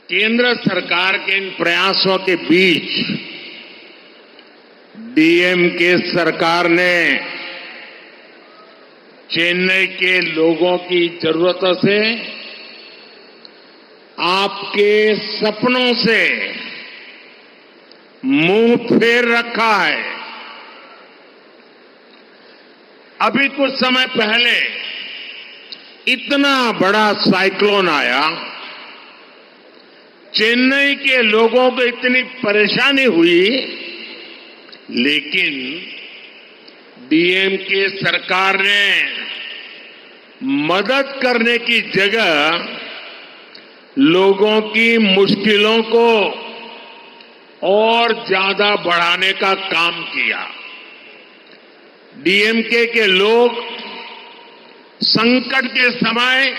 केंद्र सरकार के इन प्रयासों के बीच डीएमके सरकार ने चेन्नई के लोगों की जरूरतों से, आपके सपनों से मुंह फेर रखा है। अभी कुछ समय पहले इतना बड़ा साइक्लोन आया, चेन्नई के लोगों को इतनी परेशानी हुई, लेकिन डीएमके सरकार ने मदद करने की जगह लोगों की मुश्किलों को और ज्यादा बढ़ाने का काम किया। डीएमके के लोग संकट के समय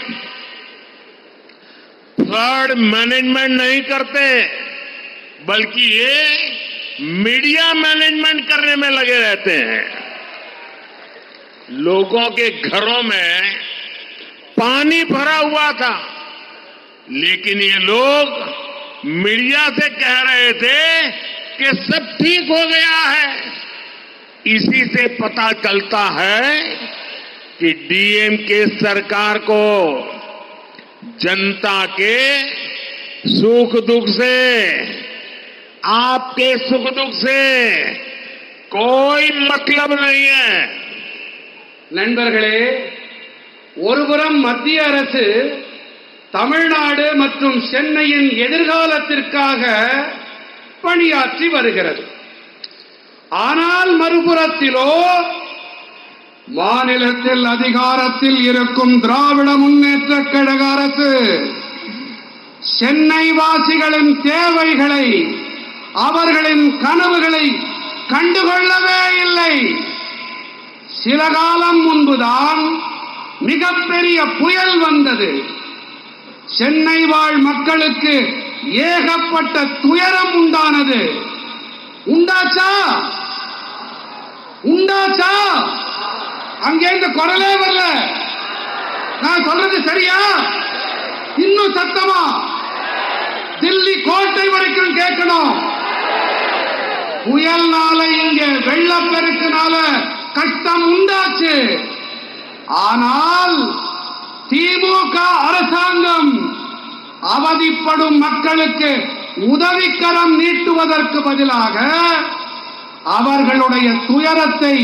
फ्लड मैनेजमेंट नहीं करते, बल्कि ये मीडिया मैनेजमेंट करने में लगे रहते हैं। लोगों के घरों में पानी भरा हुआ था, लेकिन ये लोग मीडिया से कह रहे थे कि सब ठीक हो गया है। इसी से पता चलता है कि डीएमके सरकार को जनता के सुख दुख से, आपके सुख दुख से कोई मतलब नहीं है। நண்பர்களே, ஒருபுறம் மத்திய அரசு தமிழ்நாடு மற்றும் சென்னையின் எதிர்காலத்திற்காக பணியாற்றி வருகிறது. ஆனால் மறுபுறத்திலோ மாநிலத்தில் அதிகாரத்தில் இருக்கும் திராவிட முன்னேற்றக் கழக அரசு சென்னை வாசிகளின் தேவைகளை, அவர்களின் கனவுகளை கண்டுகொள்ளவே இல்லை. சில காலம் முன்புதான் மிகப்பெரிய புயல் வந்தது. சென்னை வாழ் மக்களுக்கு ஏகப்பட்ட துயரம் உண்டானது. உண்டாச்சா? அங்கே இந்த குரலே வரல. நான் சொல்றது சரியா? இன்னும் சத்தமா தில்லி கோட்டை வரைக்கும் கேட்கணும். புயல்னால இங்கே வெள்ளப்பெருக்குனால கஷ்டம் உண்டாச்சு. ஆனால் திமுக அரசாங்கம் அவதிப்படும் மக்களுக்கு உதவிக்கரம் நீட்டுவதற்கு பதிலாக அவர்களுடைய துயரத்தை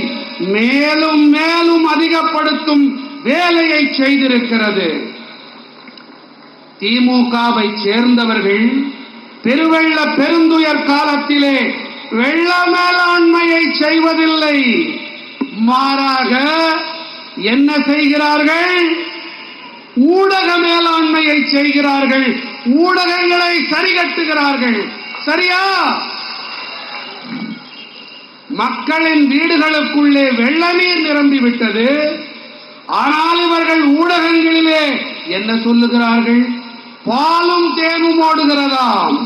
மேலும் மேலும் அதிகப்படுத்தும் வேலையை செய்திருக்கிறது. திமுகவை சேர்ந்தவர்கள் பெருவெள்ள பெருந்துயர் காலத்திலே வெள்ள மேலாண்மையை செய்வதில்லை. மாறாக என்ன செய்கிறார்கள்? ஊடக மேலாண்மையை செய்கிறார்கள். ஊடகங்களை சரிகட்டுகிறார்கள். சரியா? மக்களின் வீடுகளுக்குள்ளே வெள்ள நீர் நிரம்பிவிட்டது. ஆனால் இவர்கள் ஊடகங்களிலே என்ன சொல்லுகிறார்கள்? பாலும் தேனும் ஓடுகிறதாம்,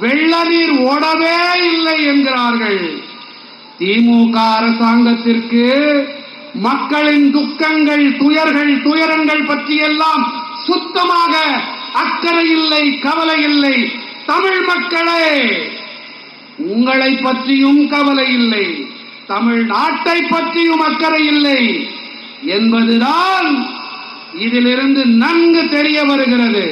வெள்ள நீர் ஓடவே இல்லை என்கிறார்கள். திமுக அரசாங்கத்திற்கு மக்களின் துக்கங்கள், துயரங்கள் பற்றியெல்லாம் சுத்தமாக அக்கறை இல்லை, கவலை இல்லை. தமிழ் மக்களே, உங்களை பற்றியும் கவலை இல்லை, தமிழ்நாட்டை பற்றியும் அக்கறை இல்லை என்பதுதான் இதிலிருந்து நன்கு தெரிய வருகிறது.